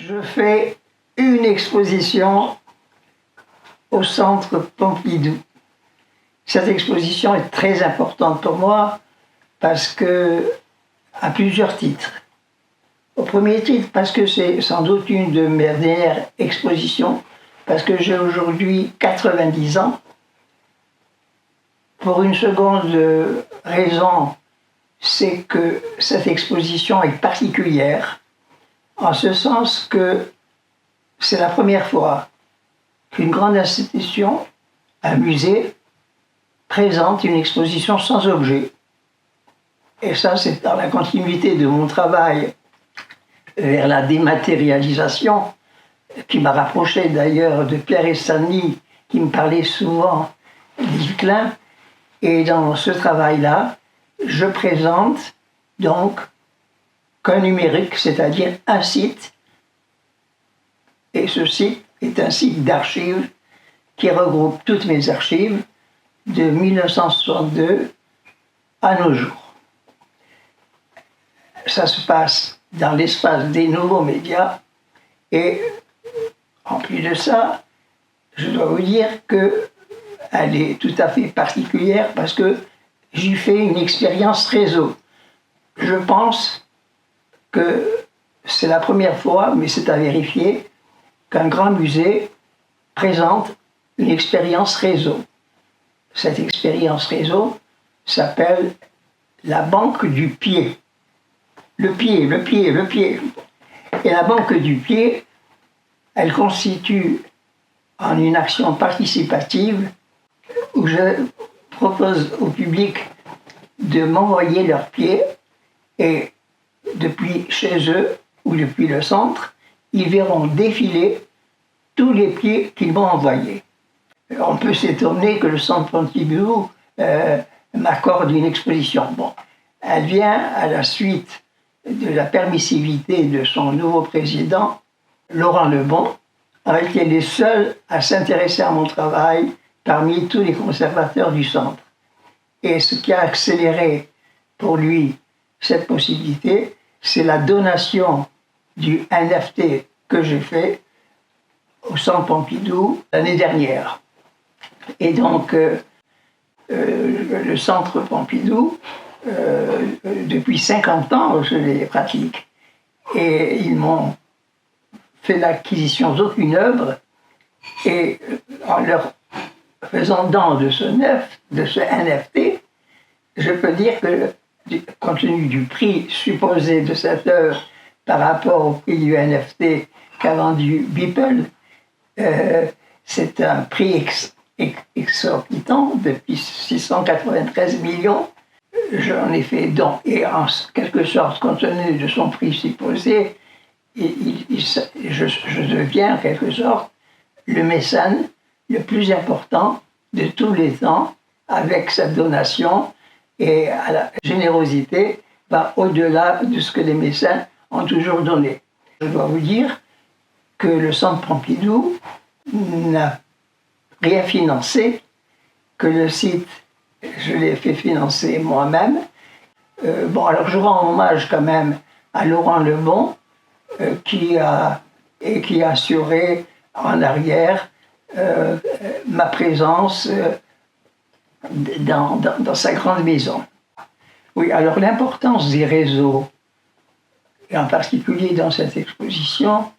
Je fais une exposition au Centre Pompidou. Cette exposition est très importante pour moi parce que, à plusieurs titres. Au premier titre, parce que c'est sans doute une de mes dernières expositions, parce que j'ai aujourd'hui 90 ans. Pour une seconde raison, c'est que cette exposition est particulière, en ce sens que c'est la première fois qu'une grande institution, un musée, présente une exposition sans objet. Et ça, c'est dans la continuité de mon travail vers la dématérialisation, qui m'a rapproché d'ailleurs de Pierre Stanley, qui me parlait souvent d'Yves Klein. Et dans ce travail-là, je présente donc qu'un numérique, c'est-à-dire un site. Et ce site est un site d'archives qui regroupe toutes mes archives de 1962 à nos jours. Ça se passe dans l'espace des nouveaux médias et en plus de ça, je dois vous dire qu'elle est tout à fait particulière parce que j'y fais une expérience réseau. Je pense que c'est la première fois, mais c'est à vérifier, qu'un grand musée présente une expérience réseau. Cette expérience réseau s'appelle la banque du pied. Le pied. Et la banque du pied, elle constitue en une action participative où je propose au public de m'envoyer leurs pieds et depuis chez eux ou depuis le centre, ils verront défiler tous les pieds qu'ils m'ont envoyés. On peut s'étonner que le Centre Pompidou m'accorde une exposition. Bon, elle vient à la suite de la permissivité de son nouveau président, Laurent Lebon, qui est le seul à s'intéresser à mon travail parmi tous les conservateurs du centre. Et ce qui a accéléré pour lui cette possibilité, c'est la donation du NFT que j'ai fait au Centre Pompidou l'année dernière. Et donc, le Centre Pompidou, depuis 50 ans, je les pratique. Et ils m'ont fait l'acquisition d'aucune œuvre. Et en leur faisant don de ce NFT, je peux dire que, compte tenu du prix supposé de cette œuvre par rapport au prix du NFT qu'a vendu Beeple, c'est un prix exorbitant, depuis 693 millions. J'en ai fait don. Et en quelque sorte, compte tenu de son prix supposé, je deviens en quelque sorte le mécène le plus important de tous les temps avec cette donation, et à la générosité va au-delà de ce que les mécènes ont toujours donné. Je dois vous dire que le Centre Pompidou n'a rien financé, que le site, je l'ai fait financer moi-même. Alors je rends hommage quand même à Laurent Lebon, qui a assuré en arrière ma présence dans sa grande maison. Oui, alors l'importance des réseaux, et en particulier dans cette exposition,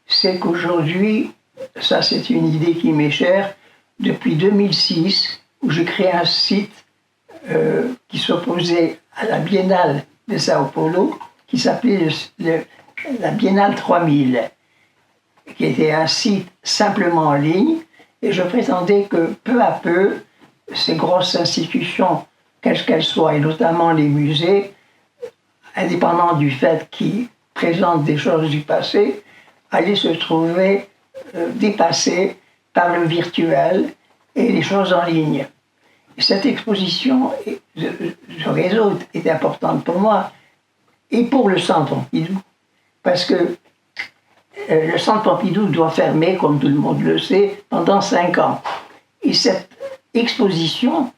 c'est qu'aujourd'hui, ça c'est une idée qui m'est chère, depuis 2006, où j'ai créé un site qui s'opposait à la Biennale de Sao Paulo, qui s'appelait la Biennale 3000, qui était un site simplement en ligne, et je prétendais que peu à peu, ces grosses institutions, quelles qu'elles soient, et notamment les musées, indépendamment du fait qu'ils présentent des choses du passé, allaient se trouver dépassées par le virtuel et les choses en ligne. Et cette exposition, ce réseau est importante pour moi, et pour le Centre Pompidou, parce que le Centre Pompidou doit fermer, comme tout le monde le sait, pendant 5 ans. Et cette exposition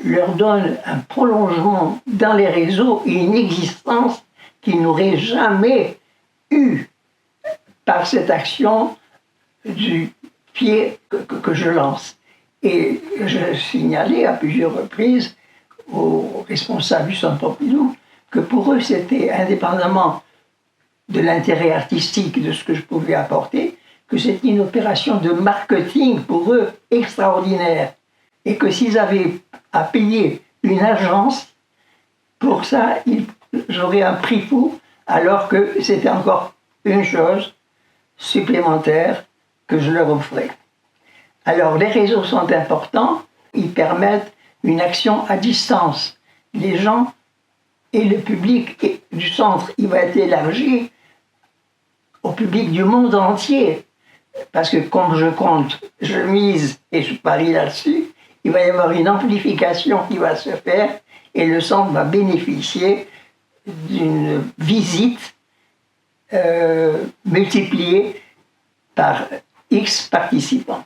leur donne un prolongement dans les réseaux et une existence qu'ils n'auraient jamais eue par cette action du pied que je lance. Et je signalais à plusieurs reprises aux responsables du Centre Pompidou que pour eux, c'était indépendamment de l'intérêt artistique de ce que je pouvais apporter, que c'était une opération de marketing pour eux extraordinaire. Et que s'ils avaient à payer une agence, pour ça, j'aurais un prix fou, alors que c'était encore une chose supplémentaire que je leur offrais. Alors, les réseaux sont importants, ils permettent une action à distance. Les gens et le public du centre, il va être élargi au public du monde entier. Parce que comme je mise et je parie là-dessus, il va y avoir une amplification qui va se faire et le centre va bénéficier d'une visite multipliée par X participants.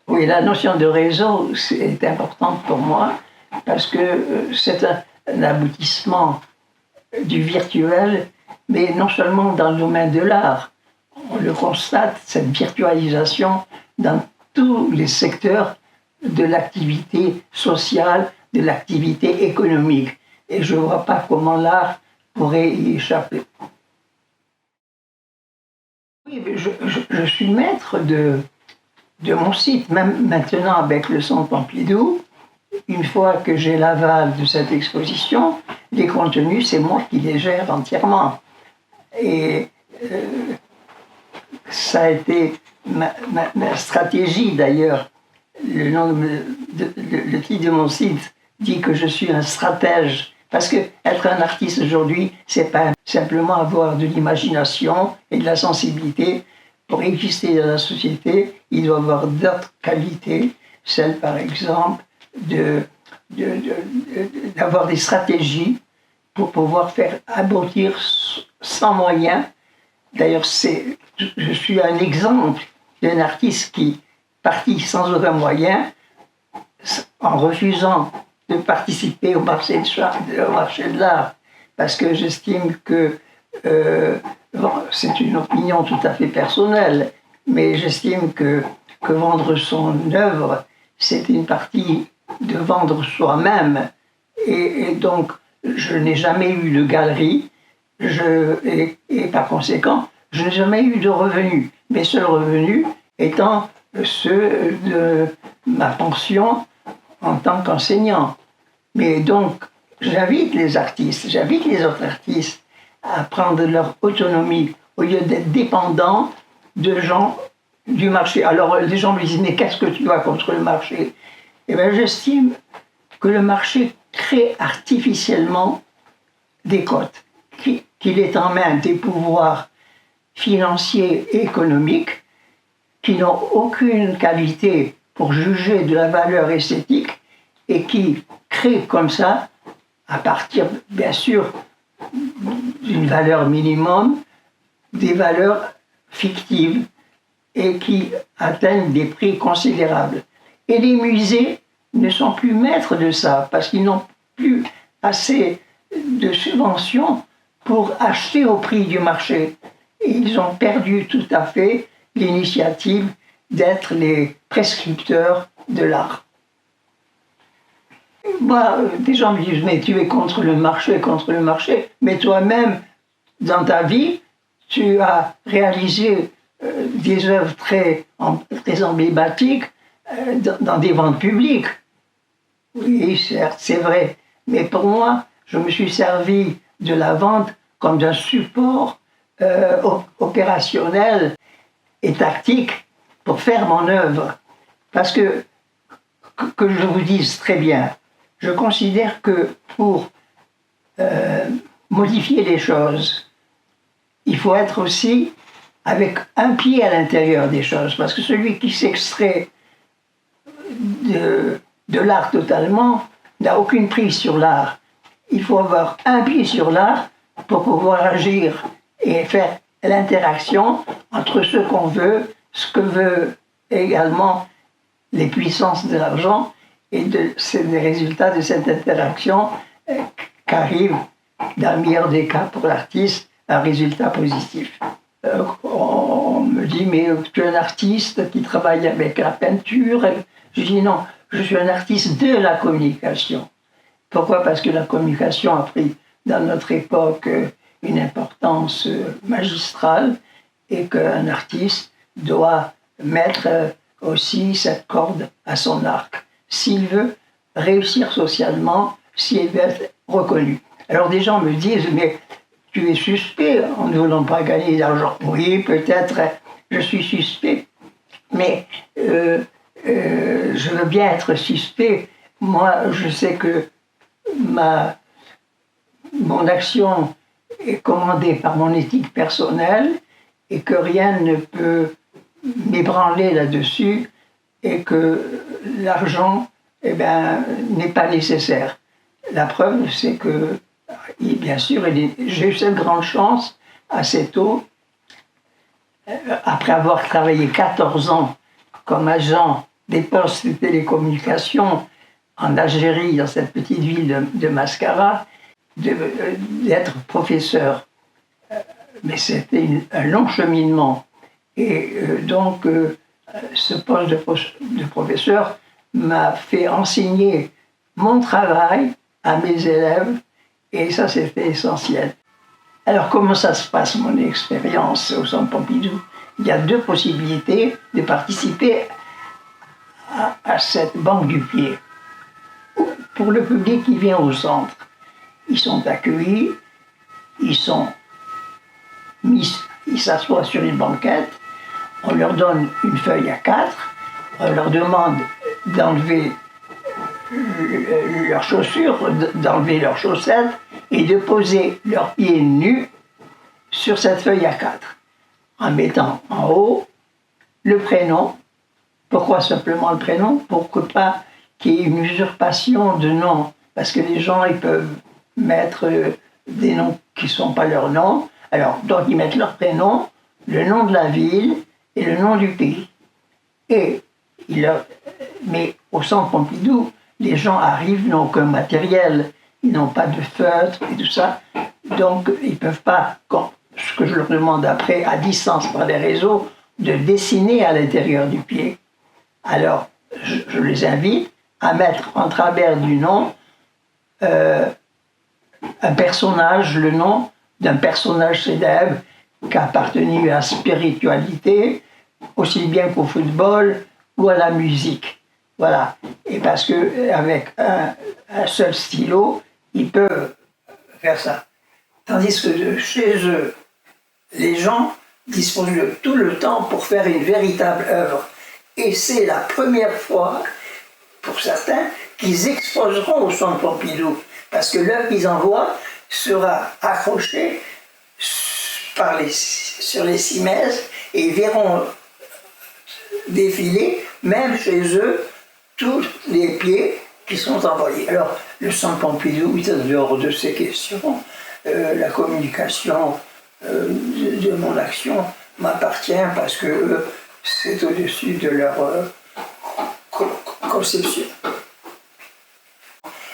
Oui, la notion de réseau, c'est importante pour moi parce que c'est un aboutissement du virtuel, mais non seulement dans le domaine de l'art. On le constate, cette virtualisation dans tous les secteurs de l'activité sociale, de l'activité économique. Et je ne vois pas comment l'art pourrait y échapper. Oui, je suis maître de mon site, même maintenant avec le Centre Pompidou. Une fois que j'ai l'aval de cette exposition, les contenus, c'est moi qui les gère entièrement. Et ça a été ma stratégie d'ailleurs. Le titre de mon site dit que je suis un stratège. Parce que être un artiste aujourd'hui, c'est pas simplement avoir de l'imagination et de la sensibilité. Pour exister dans la société, il doit avoir d'autres qualités, celle par exemple d'avoir des stratégies pour pouvoir faire aboutir sans moyens. D'ailleurs, je suis un exemple d'un artiste qui partit sans aucun moyen, en refusant de participer au marché de l'art, parce que j'estime que, c'est une opinion tout à fait personnelle, mais j'estime que vendre son œuvre, c'est une partie de vendre soi-même, et donc je n'ai jamais eu de galerie, et par conséquent, je n'ai jamais eu de revenus. Mes seuls revenus étant ceux de ma pension en tant qu'enseignant. Mais donc, j'invite les artistes, j'invite les autres artistes à prendre leur autonomie au lieu d'être dépendants de gens du marché. Alors, les gens me disent, mais qu'est-ce que tu as contre le marché? Eh bien, j'estime que le marché crée artificiellement des cotes, qu'il est en main des pouvoirs financiers et économiques qui n'ont aucune qualité pour juger de la valeur esthétique et qui créent comme ça, à partir, bien sûr, d'une valeur minimum, des valeurs fictives et qui atteignent des prix considérables. Et les musées ne sont plus maîtres de ça parce qu'ils n'ont plus assez de subventions pour acheter au prix du marché. Et ils ont perdu tout à fait l'initiative d'être les prescripteurs de l'art. Moi, des gens me disent, mais tu es contre le marché, mais toi-même, dans ta vie, tu as réalisé des œuvres très emblématiques dans des ventes publiques. Oui, certes, c'est vrai, mais pour moi, je me suis servi de la vente comme d'un support opérationnel et tactique pour faire mon œuvre. Parce que je vous dise très bien, je considère que pour modifier les choses, il faut être aussi avec un pied à l'intérieur des choses. Parce que celui qui s'extrait de l'art totalement n'a aucune prise sur l'art. Il faut avoir un pied sur l'art pour pouvoir agir et faire l'interaction entre ce qu'on veut, ce que veut également les puissances de l'argent, et c'est les résultats de cette interaction qu'arrive, dans le meilleur des cas pour l'artiste, un résultat positif. me dit, mais tu es un artiste qui travaille avec la peinture. Je dis non, je suis un artiste de la communication. Pourquoi? Parce que la communication a pris dans notre époque une importance magistrale et qu'un artiste doit mettre aussi cette corde à son arc s'il veut réussir socialement, s'il veut être reconnu. Alors des gens me disent, mais tu es suspect en ne voulant pas gagner d'argent. Oui, peut-être, je suis suspect, mais je veux bien être suspect. Moi, je sais que mon action est commandée par mon éthique personnelle et que rien ne peut m'ébranler là-dessus et que l'argent n'est pas nécessaire. La preuve, c'est que, bien sûr, j'ai eu cette grande chance assez tôt, après avoir travaillé 14 ans comme agent des postes de télécommunications en Algérie, dans cette petite ville de Mascara, d'être professeur. Mais c'était un long cheminement. Et donc, ce poste de professeur m'a fait enseigner mon travail à mes élèves, et ça, c'était essentiel. Alors, comment ça se passe, mon expérience au Centre Pompidou? Il y a deux possibilités de participer à cette banque du pied. Pour le public qui vient au centre, ils sont accueillis, ils s'assoient sur une banquette, on leur donne une feuille A4, on leur demande d'enlever leurs chaussures, d'enlever leurs chaussettes et de poser leurs pieds nus sur cette feuille A4, en mettant en haut le prénom. Pourquoi simplement le prénom? Pour que pas qu'il y ait une usurpation de nom, parce que les gens ils peuvent mettre des noms qui ne sont pas leurs noms. Alors, donc ils mettent leur prénom, le nom de la ville et le nom du pays. Mais au Centre Pompidou, les gens arrivent, n'ont aucun matériel, ils n'ont pas de feutre et tout ça, donc ils ne peuvent pas, ce que je leur demande après, à distance par les réseaux, de dessiner à l'intérieur du pied. Alors, je les invite à mettre en travers du nom un personnage, le nom d'un personnage célèbre qui a appartenu à la spiritualité, aussi bien qu'au football ou à la musique. Voilà. Et parce qu'avec un seul stylo, ils peuvent faire ça. Tandis que chez eux, les gens disposent de tout le temps pour faire une véritable œuvre. Et c'est la première fois, pour certains, qu'ils exposeront au Centre Pompidou. Parce que l'œuvre qu'ils envoient sera accrochée sur les cimaises et ils verront défiler, même chez eux, tous les pieds qui sont envoyés. Alors, le Centre Pompidou est en dehors de ces questions. La communication de mon action m'appartient parce que c'est au-dessus de leur conception.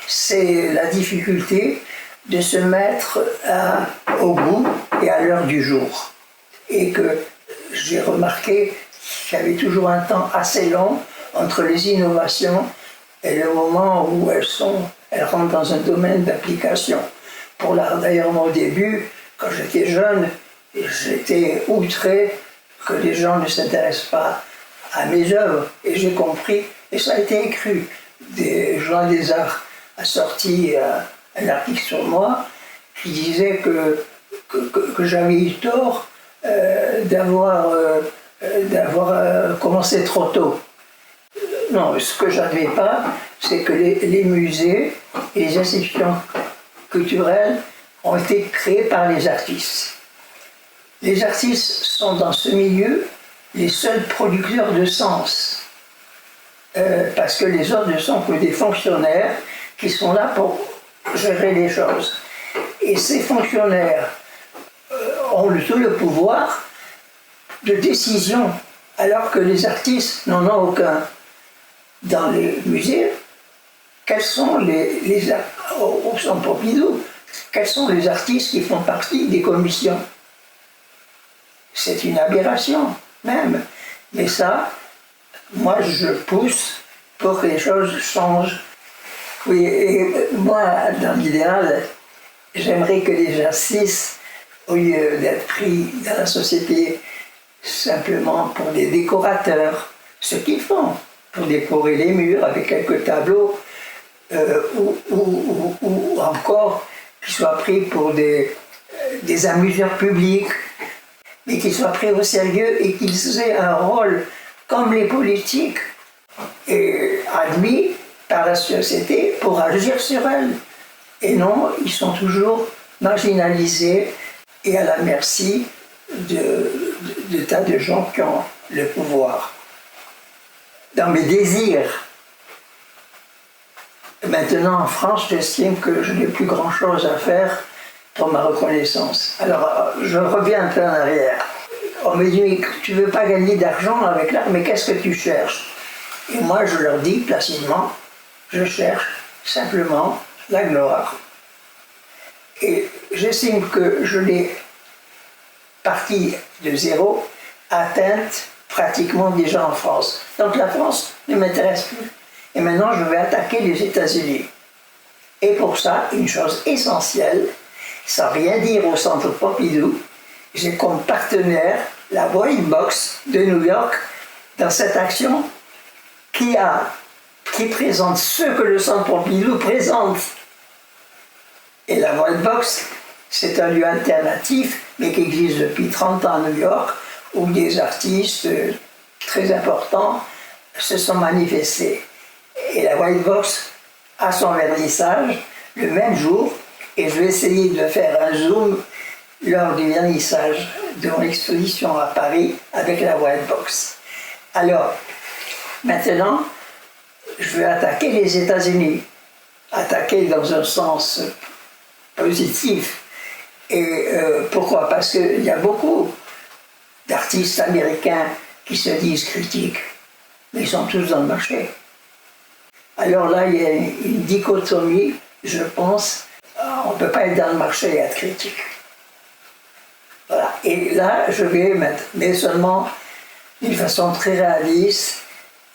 C'est la difficulté de se mettre au goût et à l'heure du jour. Et que j'ai remarqué qu'il y avait toujours un temps assez long entre les innovations et le moment où elles rentrent dans un domaine d'application. Pour l'art, d'ailleurs, moi, au début, quand j'étais jeune, j'étais outré que les gens ne s'intéressent pas à mes œuvres. Et j'ai compris, et ça a été écrit, des gens des arts a sorti un article sur moi qui disait que j'avais eu tort d'avoir commencé trop tôt. Non, ce que je n'avais pas, c'est que les musées et les institutions culturelles ont été créées par les artistes. Les artistes sont dans ce milieu les seuls producteurs de sens, parce que les autres ne sont que des fonctionnaires qui sont là pour gérer les choses. Et ces fonctionnaires ont tout le pouvoir de décision, alors que les artistes n'en ont aucun. Dans les musées, quels sont au Centre Pompidou, quels sont les artistes qui font partie des commissions? C'est une aberration. même. Mais ça, moi, je pousse pour que les choses changent. Oui, et moi, dans l'idéal, j'aimerais que les artistes, au lieu d'être pris dans la société simplement pour des décorateurs, ce qu'ils font, pour décorer les murs avec quelques tableaux, ou encore qu'ils soient pris pour des amuseurs publics, mais qu'ils soient pris au sérieux et qu'ils aient un rôle comme les politiques, et admis par la société pour agir sur elle. Et non, ils sont toujours marginalisés et à la merci de tas de gens qui ont le pouvoir. Dans mes désirs, maintenant en France, j'estime que je n'ai plus grand-chose à faire pour ma reconnaissance. Alors, je reviens un peu en arrière. On me dit, tu ne veux pas gagner d'argent avec l'art, mais qu'est-ce que tu cherches? Et moi, je leur dis placidement, je cherche simplement la gloire. Et j'estime que je l'ai, partie de zéro, atteinte pratiquement déjà en France. Donc la France ne m'intéresse plus. Et maintenant, je vais attaquer les États-Unis. Et pour ça, une chose essentielle, sans rien dire au Centre Pompidou, j'ai comme partenaire la White Box de New York dans cette action qui présente ce que le Centre Pompidou présente. Et la White Box, c'est un lieu alternatif, mais qui existe depuis 30 ans à New York, où des artistes très importants se sont manifestés. Et la White Box a son vernissage le même jour, et je vais essayer de faire un zoom lors du vernissage de mon exposition à Paris avec la White Box. Alors, maintenant, je vais attaquer les États-Unis. Attaquer dans un sens positif. Et pourquoi? Parce qu'il y a beaucoup d'artistes américains qui se disent critiques, mais ils sont tous dans le marché. Alors là, il y a une dichotomie, je pense. On ne peut pas être dans le marché et être critique. Voilà. Et là, je vais mettre, mais seulement d'une façon très réaliste.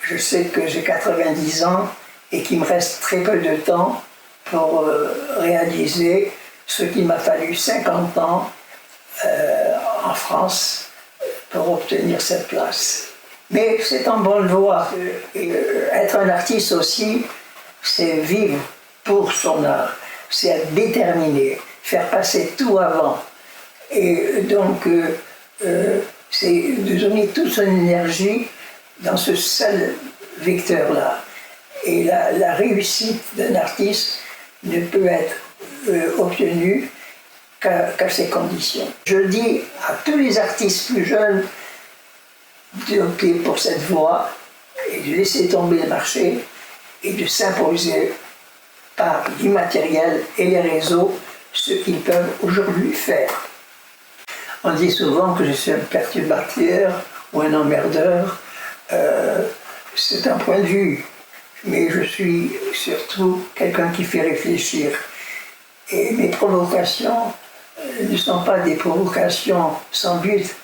Je sais que j'ai 90 ans et qu'il me reste très peu de temps pour réaliser ce qu'il m'a fallu 50 ans en France pour obtenir cette place. Mais c'est en bonne voie. Être un artiste aussi, c'est vivre pour son art, c'est être déterminé, faire passer tout avant. Et donc, c'est de donner toute son énergie dans ce seul vecteur-là. Et la réussite d'un artiste ne peut être obtenue qu'à ces conditions. Je dis à tous les artistes plus jeunes d'opter pour cette voie et de laisser tomber le marché et de s'imposer par l'immatériel et les réseaux ce qu'ils peuvent aujourd'hui faire. On dit souvent que je suis un perturbateur ou un emmerdeur. C'est un point de vue, mais je suis surtout quelqu'un qui fait réfléchir. Et mes provocations ne sont pas des provocations sans but.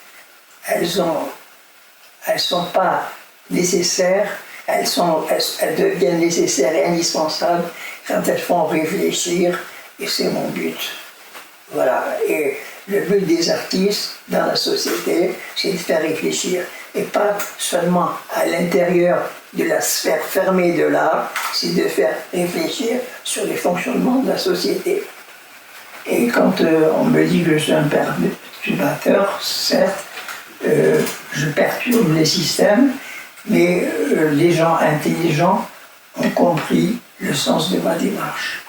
Elles sont pas nécessaires, elles deviennent nécessaires et indispensables quand elles font réfléchir, et c'est mon but. Voilà. Et le but des artistes dans la société, c'est de faire réfléchir, et pas seulement à l'intérieur de la sphère fermée de l'art, c'est de faire réfléchir sur les fonctionnements de la société. Et quand on me dit que je suis un perturbateur, certes, je perturbe les systèmes, mais les gens intelligents ont compris le sens de ma démarche.